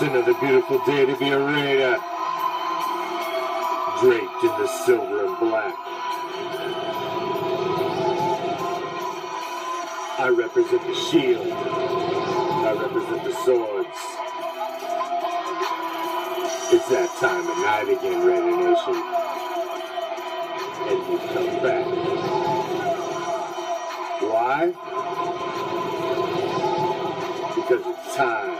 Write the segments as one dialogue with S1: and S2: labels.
S1: another beautiful day to be a Raider. Draped in the silver and black. I represent the shield. I represent the swords. It's that time of night again, Raider Nation. And you come back. Why? Because it's time.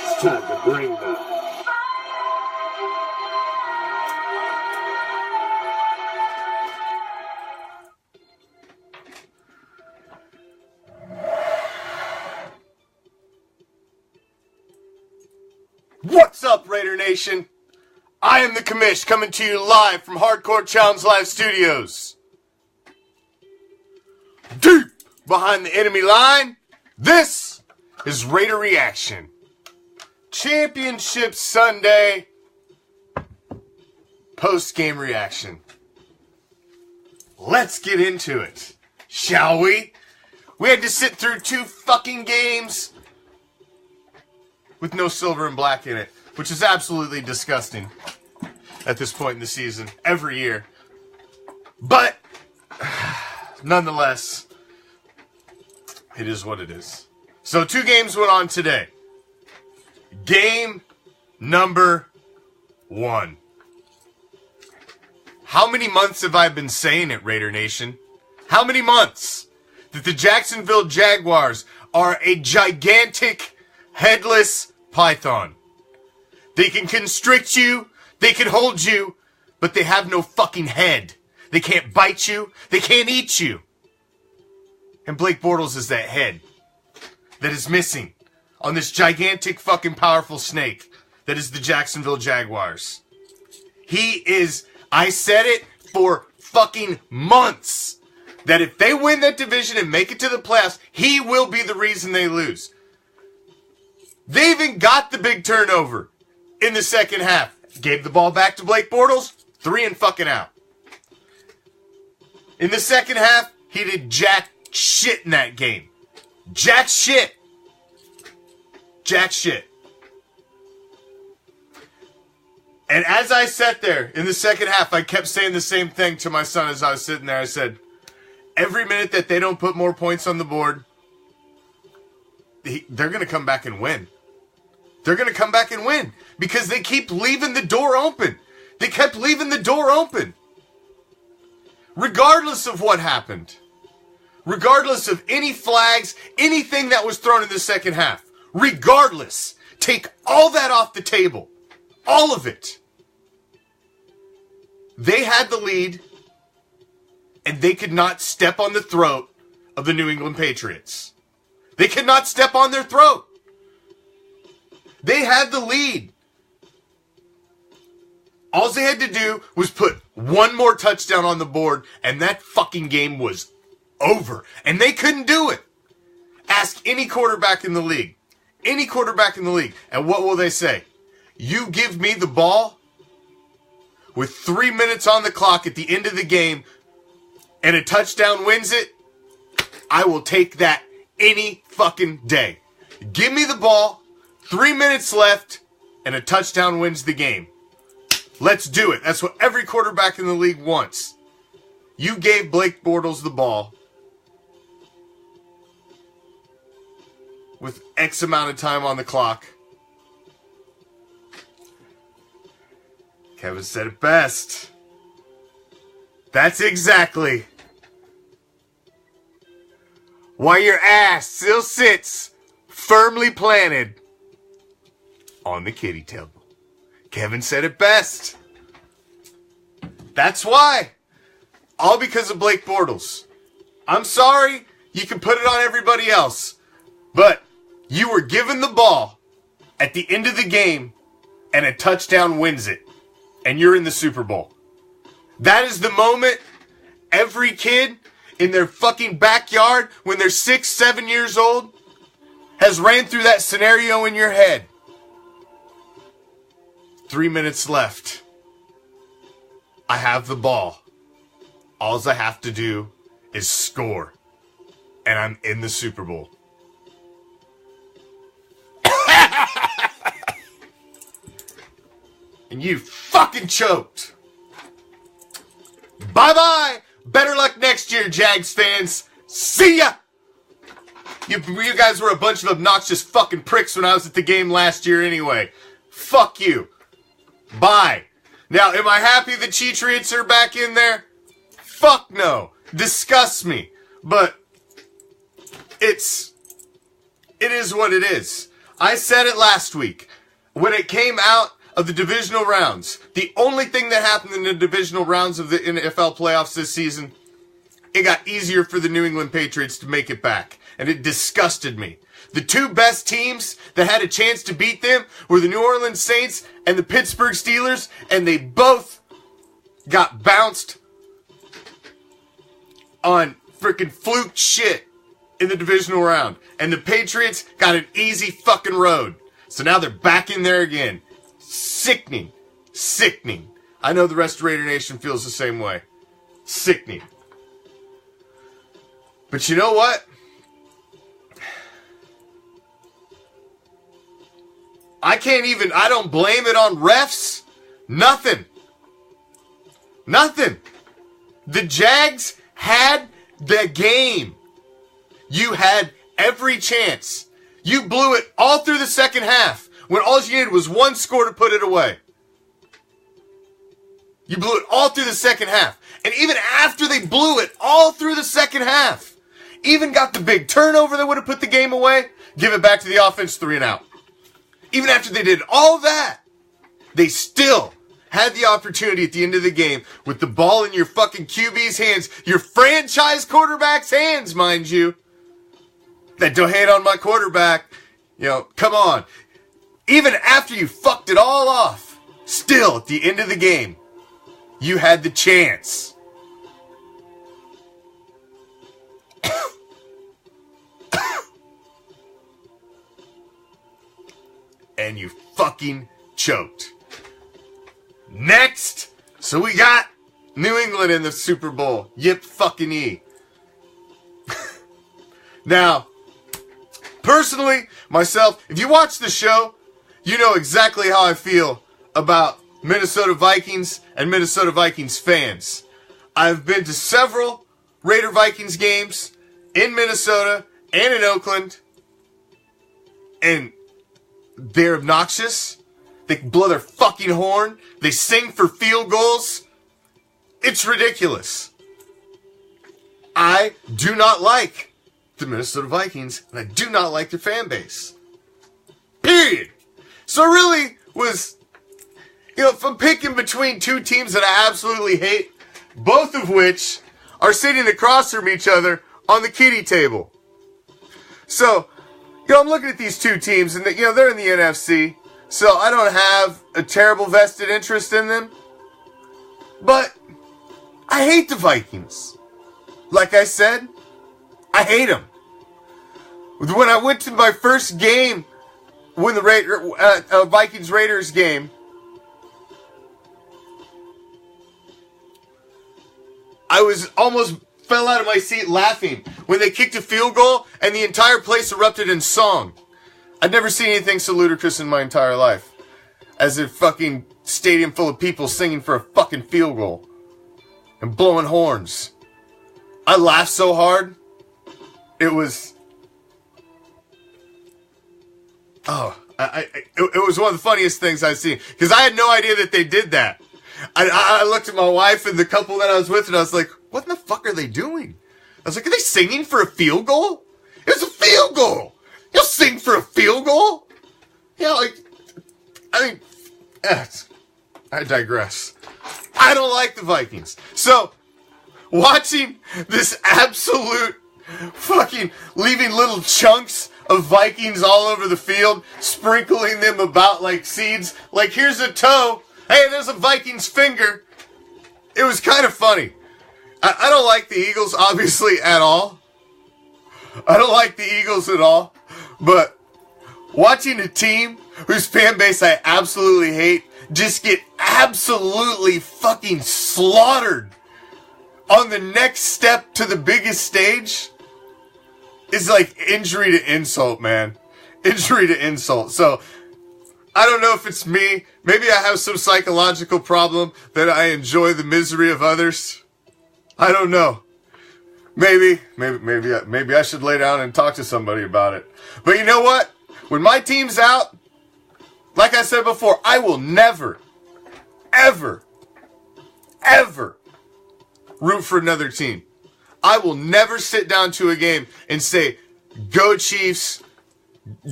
S1: It's time to bring them.
S2: What's up, Raider Nation? I am the Commish, coming to you live from Hardcore Challenge Live Studios. Deep behind the enemy line, this is Raider ReACTION. Championship Sunday, post-game reaction. Let's get into it, shall we? We had to sit through 2 fucking games with no silver and black in it, which is absolutely disgusting at this point in the season, every year. But, nonetheless, it is what it is. So 2 games went on today. Game number 1. How many months have I been saying it, Raider Nation? How many months that the Jacksonville Jaguars are a gigantic, headless python? They can constrict you, they can hold you, but they have no fucking head. They can't bite you, they can't eat you. And Blake Bortles is that head that is missing on this gigantic fucking powerful snake that is the Jacksonville Jaguars. He is, I said it for fucking months, that if they win that division and make it to the playoffs, he will be the reason they lose. They even got the big turnover in the second half. Gave the ball back to Blake Bortles, 3 and fucking out. In the second half, he did jack shit in that game. Jack shit. Jack shit. And as I sat there in the second half, I kept saying the same thing to my son as I was sitting there. I said, every minute that they don't put more points on the board, they're going to come back and win. They're going to come back and win because they keep leaving the door open. They kept leaving the door open. Regardless of what happened. Regardless of any flags, anything that was thrown in the second half. Regardless. Take all that off the table. All of it. They had the lead and they could not step on the throat of the New England Patriots. They could not step on their throat. They had the lead. All they had to do was put one more touchdown on the board, and that fucking game was over. And they couldn't do it. Ask any quarterback in the league. Any quarterback in the league. And what will they say? You give me the ball with 3 minutes on the clock at the end of the game, and a touchdown wins it, I will take that any fucking day. Give me the ball, 3 minutes left, and a touchdown wins the game. Let's do it. That's what every quarterback in the league wants. You gave Blake Bortles the ball with X amount of time on the clock. Kevin said it best. That's exactly why your ass still sits firmly planted on the kiddie table. Kevin said it best. That's why. All because of Blake Bortles. I'm sorry, you can put it on everybody else, but you were given the ball at the end of the game and a touchdown wins it, and you're in the Super Bowl. That is the moment every kid in their fucking backyard when they're 6, 7 years old has ran through that scenario in your head. 3 minutes left. I have the ball. All I have to do is score. And I'm in the Super Bowl. and you fucking choked. Bye-bye. Better luck next year, Jags fans. See ya. You guys were a bunch of obnoxious fucking pricks when I was at the game last year anyway. Fuck you. Bye. Now, am I happy the Cheatriots are back in there? Fuck no. Disgusts me. But it is what it is. I said it last week. When it came out of the divisional rounds, the only thing that happened in the divisional rounds of the NFL playoffs this season, it got easier for the New England Patriots to make it back. And it disgusted me. The two best teams that had a chance to beat them were the New Orleans Saints and the Pittsburgh Steelers, and they both got bounced on freaking fluke shit in the divisional round. And the Patriots got an easy fucking road. So now they're back in there again. Sickening. Sickening. I know the rest of Raider Nation feels the same way. Sickening. But you know what? I don't blame it on refs. Nothing. Nothing. The Jags had the game. You had every chance. You blew it all through the second half when all you needed was one score to put it away. You blew it all through the second half. And even after they blew it all through the second half, even got the big turnover that would have put the game away, give it back to the offense, 3 and out. Even after they did all that, they still had the opportunity at the end of the game with the ball in your fucking QB's hands, your franchise quarterback's hands, mind you. That don't hate on my quarterback. You know, come on. Even after you fucked it all off, still at the end of the game, you had the chance. And you fucking choked. Next, so we got New England in the Super Bowl. Yip fucking E. Now, personally, myself, if you watch the show, you know exactly how I feel about Minnesota Vikings and Minnesota Vikings fans. I've been to several Raider Vikings games in Minnesota and in Oakland, and they're obnoxious. They blow their fucking horn. They sing for field goals. It's ridiculous. I do not like the Minnesota Vikings, and I do not like their fan base. Period. So it really was, if I'm picking between two teams that I absolutely hate, both of which are sitting across from each other on the kiddie table. So, I'm looking at these two teams, and they're in the NFC, so I don't have a terrible vested interest in them. But I hate the Vikings. Like I said, I hate them. When I went to my first game, when the Vikings-Raiders game, I was almost fell out of my seat laughing when they kicked a field goal and the entire place erupted in song. I'd never seen anything so ludicrous in my entire life as a fucking stadium full of people singing for a fucking field goal and blowing horns. I laughed so hard. It was... it was one of the funniest things I've seen. Because I had no idea that they did that. I looked at my wife and the couple that I was with, and I was like, what in the fuck are they doing? I was like, are they singing for a field goal? It was a field goal! You'll sing for a field goal? I digress. I don't like the Vikings. So, watching this absolute fucking leaving little chunks of Vikings all over the field, sprinkling them about like seeds, like here's a toe, hey, there's a Viking's finger. It was kind of funny. I don't like the Eagles, obviously, at all. I don't like the Eagles at all. But watching a team whose fan base I absolutely hate just get absolutely fucking slaughtered on the next step to the biggest stage is like injury to insult, man. Injury to insult. So, I don't know if it's me. Maybe I have some psychological problem that I enjoy the misery of others. I don't know. Maybe I should lay down and talk to somebody about it. But you know what? When my team's out, like I said before, I will never, ever, ever root for another team. I will never sit down to a game and say, go Chiefs,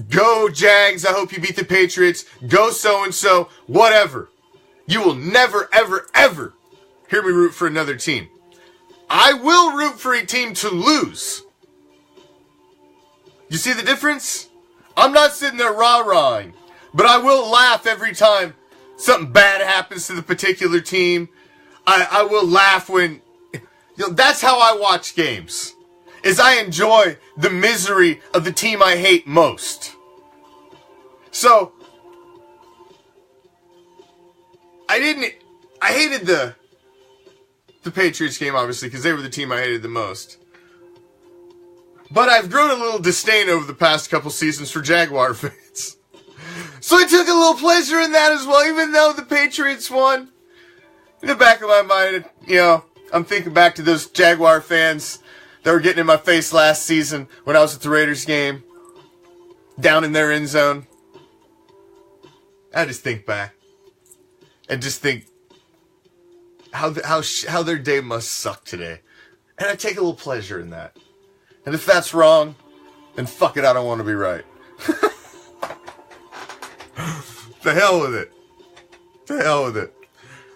S2: go Jags, I hope you beat the Patriots, go so-and-so, whatever. You will never, ever, ever hear me root for another team. I will root for a team to lose. You see the difference? I'm not sitting there rah-rahing, but I will laugh every time something bad happens to the particular team. I will laugh when... that's how I watch games. Is I enjoy the misery of the team I hate most. So, I hated the Patriots game, obviously, because they were the team I hated the most. But I've grown a little disdain over the past couple seasons for Jaguar fans. So I took a little pleasure in that as well, even though the Patriots won. In the back of my mind, I'm thinking back to those Jaguar fans that were getting in my face last season when I was at the Raiders game, down in their end zone. I just think back and just think how their day must suck today. And I take a little pleasure in that. And if that's wrong, then fuck it, I don't want to be right. The hell with it. The hell with it.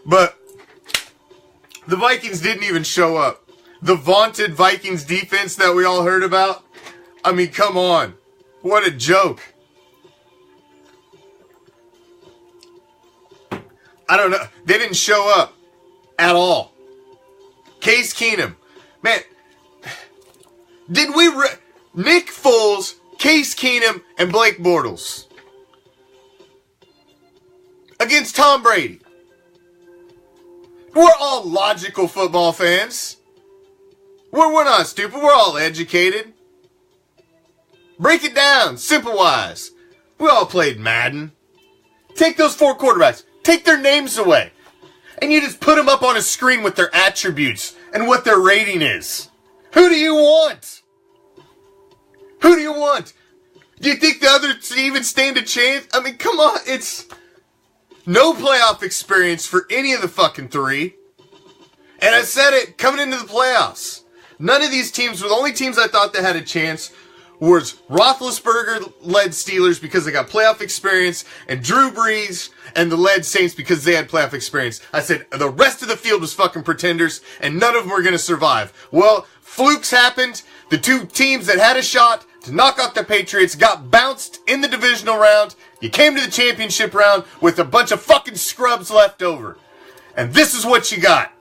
S2: But the Vikings didn't even show up. The vaunted Vikings defense that we all heard about. I mean, come on. What a joke. I don't know. They didn't show up at all. Case Keenum. Man, did we... Nick Foles, Case Keenum, and Blake Bortles against Tom Brady. We're all logical football fans. We're not stupid. We're all educated. Break it down, simple wise. We all played Madden. Take those 4 quarterbacks. Take their names away. And you just put them up on a screen with their attributes and what their rating is. Who do you want? Who do you want? Do you think the others even stand a chance? I mean, come on. It's no playoff experience for any of the fucking 3. And I said it coming into the playoffs. None of these teams were the only teams I thought that had a chance was Roethlisberger-led Steelers because they got playoff experience, and Drew Brees and the led Saints because they had playoff experience. I said the rest of the field was fucking pretenders, and none of them were going to survive. Well, flukes happened. The 2 teams that had a shot to knock out the Patriots got bounced in the divisional round. You came to the championship round with a bunch of fucking scrubs left over. And this is what you got.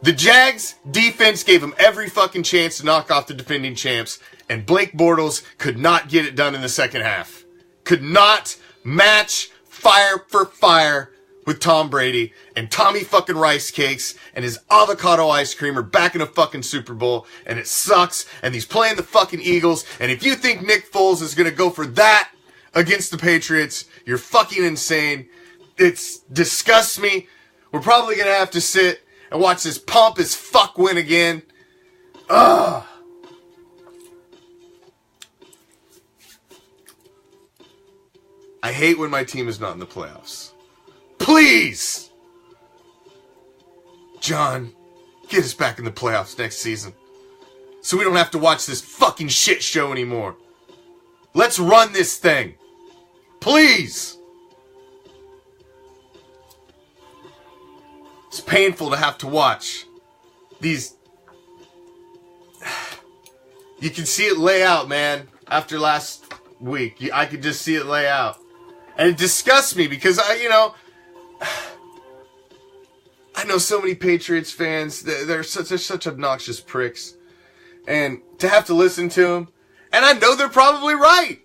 S2: The Jags defense gave them every fucking chance to knock off the defending champs, and Blake Bortles could not get it done in the second half. Could not match fire for fire with Tom Brady, and Tommy fucking Rice Cakes and his avocado ice cream are back in a fucking Super Bowl, and it sucks, and he's playing the fucking Eagles, and if you think Nick Foles is gonna go for that against the Patriots, you're fucking insane. It disgusts me. We're probably gonna have to sit and watch this pompous fuck win again. Ugh. I hate when my team is not in the playoffs. Please! John, get us back in the playoffs next season. So we don't have to watch this fucking shit show anymore. Let's run this thing. Please! It's painful to have to watch these. You can see it lay out, man. After last week, I could just see it lay out. And it disgusts me because I know so many Patriots fans. They're such obnoxious pricks. And to have to listen to them. And I know they're probably right.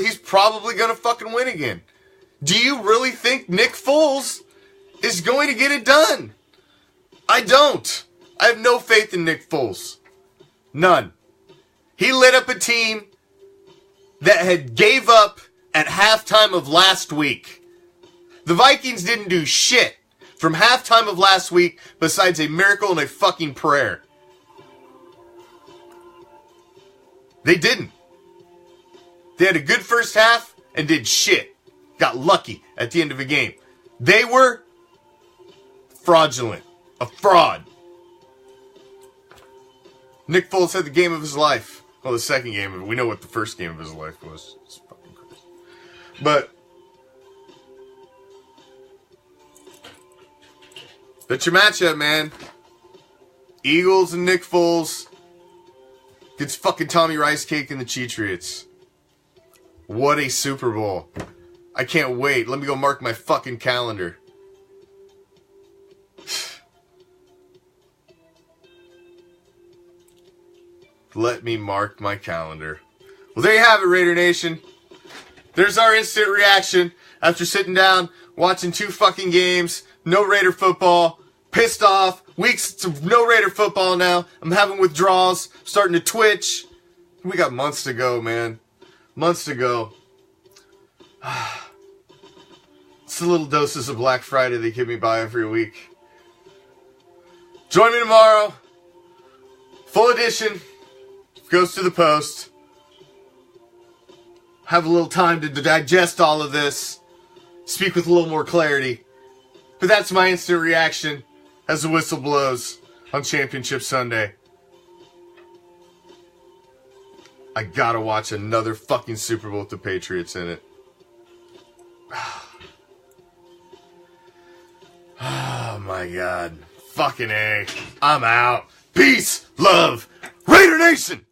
S2: He's probably going to fucking win again. Do you really think Nick Foles is going to get it done? I don't. I have no faith in Nick Foles. None. He lit up a team that had gave up at halftime of last week. The Vikings didn't do shit from halftime of last week besides a miracle and a fucking prayer. They didn't. They had a good first half and did shit. Got lucky at the end of a game. They were fraudulent. A fraud. Nick Foles had the game of his life. Well, the second game of it. We know what the first game of his life was. It's fucking crazy. But that's your matchup, man. Eagles and Nick Foles gets fucking Tommy Rice Cake and the Cheatriots. What a Super Bowl. I can't wait. Let me go mark my fucking calendar. Let me mark my calendar. Well, there you have it, Raider Nation. There's our instant reaction after sitting down, watching 2 fucking games, no Raider football, pissed off, weeks of no Raider football now. I'm having withdrawals, starting to twitch. We got months to go, man. Months to go. It's the little doses of Black Friday they give me by every week. Join me tomorrow. Full edition. Goes to the post. Have a little time to digest all of this. Speak with a little more clarity. But that's my instant reaction as the whistle blows on Championship Sunday. I gotta watch another fucking Super Bowl with the Patriots in it. Oh my God. Fucking A. I'm out. Peace, love, Raider Nation!